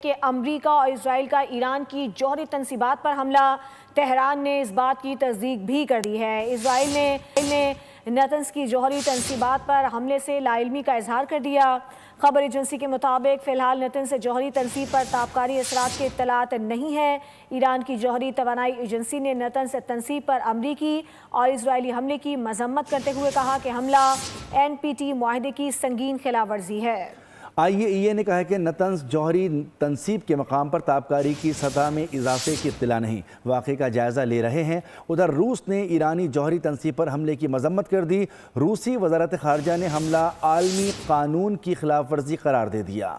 کہ امریکہ اور اسرائیل کا ایران کی جوہری تنصیبات پر حملہ، تہران نے اس بات کی تصدیق بھی کر دی ہے۔ اسرائیل نے نتنز کی جوہری تنصیبات پر حملے سے لا علمی کا اظہار کر دیا۔ خبر ایجنسی کے مطابق فی الحال نتنز سے جوہری تنصیب پر تابکاری اثرات کی اطلاعات نہیں ہے۔ ایران کی جوہری توانائی ایجنسی نے نتنز سے تنصیب پر امریکی اور اسرائیلی حملے کی مذمت کرتے ہوئے کہا کہ حملہ NPT معاہدے کی سنگین خلاف ورزی ہے۔ IAEA نے کہا ہے کہ نتنز جوہری تنصیب کے مقام پر تابکاری کی سطح میں اضافے کی اطلاع نہیں، واقعے کا جائزہ لے رہے ہیں۔ ادھر روس نے ایرانی جوہری تنصیب پر حملے کی مذمت کر دی۔ روسی وزارت خارجہ نے حملہ عالمی قانون کی خلاف ورزی قرار دے دیا۔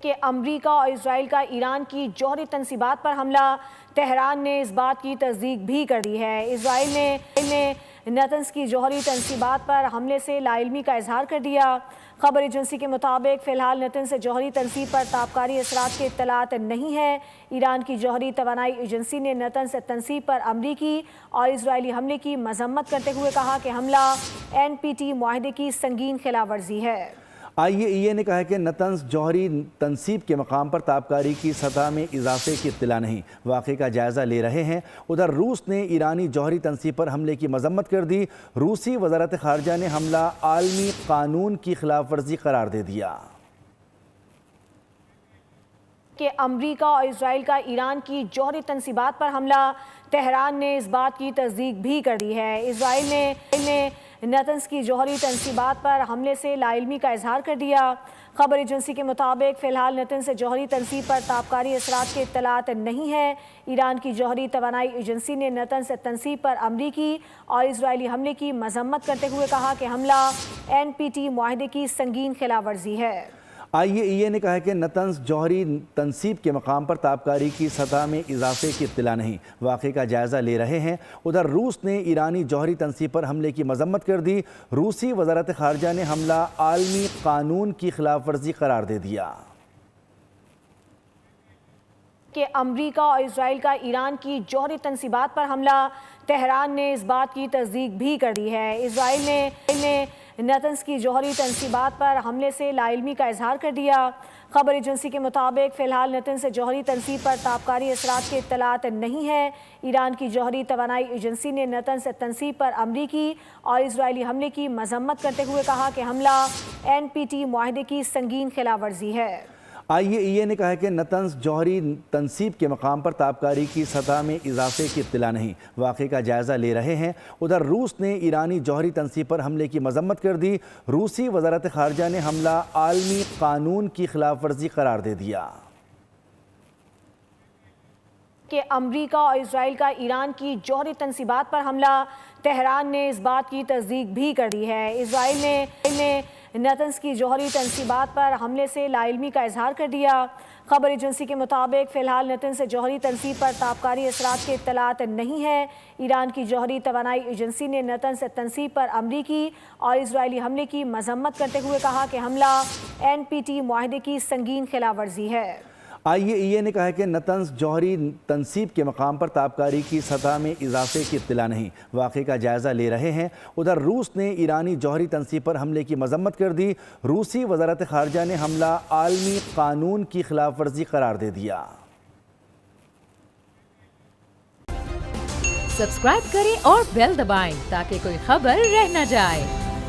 کہ امریکہ اور اسرائیل کا ایران کی جوہری تنصیبات پر حملہ، تہران نے اس بات کی تصدیق بھی کر دی ہے۔ اسرائیل نے نتنز کی جوہری تنصیبات پر حملے سے لا علمی کا اظہار کر دیا۔ خبر ایجنسی کے مطابق فی الحال نتنز سے جوہری تنصیب پر تابکاری اثرات کی اطلاعات نہیں ہے۔ ایران کی جوہری توانائی ایجنسی نے نتنز سے تنصیب پر امریکی اور اسرائیلی حملے کی مذمت کرتے ہوئے کہا کہ حملہ NPT معاہدے کی سنگین خلاف ورزی ہے۔ IAEA نے کہا ہے کہ نتنز جوہری تنصیب کے مقام پر تابکاری کی سطح میں اضافے کی اطلاع نہیں، واقعے کا جائزہ لے رہے ہیں۔ ادھر روس نے ایرانی جوہری تنصیب پر حملے کی مذمت کر دی۔ روسی وزارت خارجہ نے حملہ عالمی قانون کی خلاف ورزی قرار دے دیا۔ کہ امریکہ اور اسرائیل کا ایران کی جوہری تنصیبات پر حملہ، تہران نے اس بات کی تصدیق بھی کر دی ہے۔ اسرائیل نے نتنز کی جوہری تنصیبات پر حملے سے لا علمی کا اظہار کر دیا۔ خبر ایجنسی کے مطابق فی الحال نتنز سے جوہری تنصیب پر تابکاری اثرات کی اطلاعات نہیں ہے۔ ایران کی جوہری توانائی ایجنسی نے نتنز سے تنصیب پر امریکی اور اسرائیلی حملے کی مذمت کرتے ہوئے کہا کہ حملہ NPT معاہدے کی سنگین خلاف ورزی ہے۔ IAEA نے کہا ہے کہ نتنز جوہری تنصیب کے مقام پر تابکاری کی سطح میں اضافے کی اطلاع نہیں، واقعے کا جائزہ لے رہے ہیں۔ ادھر روس نے ایرانی جوہری تنصیب پر حملے کی مذمت کر دی۔ روسی وزارت خارجہ نے حملہ عالمی قانون کی خلاف ورزی قرار دے دیا۔ کہ امریکہ اور اسرائیل کا ایران کی جوہری تنصیبات پر حملہ، تہران نے اس بات کی تصدیق بھی کر دی ہے۔ اسرائیل نے نتنز کی جوہری تنصیبات پر حملے سے لا علمی کا اظہار کر دیا۔ خبر ایجنسی کے مطابق فی الحال نتنز سے جوہری تنصیب پر تابکاری اثرات کی اطلاعات نہیں ہے۔ ایران کی جوہری توانائی ایجنسی نے نتنز سے تنصیب پر امریکی اور اسرائیلی حملے کی مذمت کرتے ہوئے کہا کہ حملہ NPT معاہدے کی سنگین خلاف ورزی ہے۔ IAEA نے کہا ہے کہ نتنز جوہری تنصیب کے مقام پر تابکاری کی سطح میں اضافے کی اطلاع نہیں، واقعے کا جائزہ لے رہے ہیں۔ ادھر روس نے ایرانی جوہری تنصیب پر حملے کی مذمت کر دی۔ روسی وزارت خارجہ نے حملہ عالمی قانون کی خلاف ورزی قرار دے دیا۔ کہ امریکہ اور اسرائیل کا ایران کی جوہری تنصیبات پر حملہ، تہران نے اس بات کی تصدیق بھی کر دی ہے۔ اسرائیل نے نتنز کی جوہری تنصیبات پر حملے سے لا علمی کا اظہار کر دیا۔ خبر ایجنسی کے مطابق فی الحال نتنز سے جوہری تنصیب پر تابکاری اثرات کی اطلاعات نہیں ہے۔ ایران کی جوہری توانائی ایجنسی نے نتنز سے تنصیب پر امریکی اور اسرائیلی حملے کی مذمت کرتے ہوئے کہا کہ حملہ NPT معاہدے کی سنگین خلاف ورزی ہے۔ IAEA نے کہا ہے کہ نتنز جوہری تنصیب کے مقام پر تابکاری کی سطح میں اضافے کی اطلاع نہیں، واقعے کا جائزہ لے رہے ہیں۔ ادھر روس نے ایرانی جوہری تنصیب پر حملے کی مذمت کر دی۔ روسی وزارت خارجہ نے حملہ عالمی قانون کی خلاف ورزی قرار دے دیا۔ سبسکرائب کریں اور بیل دبائیں تاکہ کوئی خبر رہ نہ جائے۔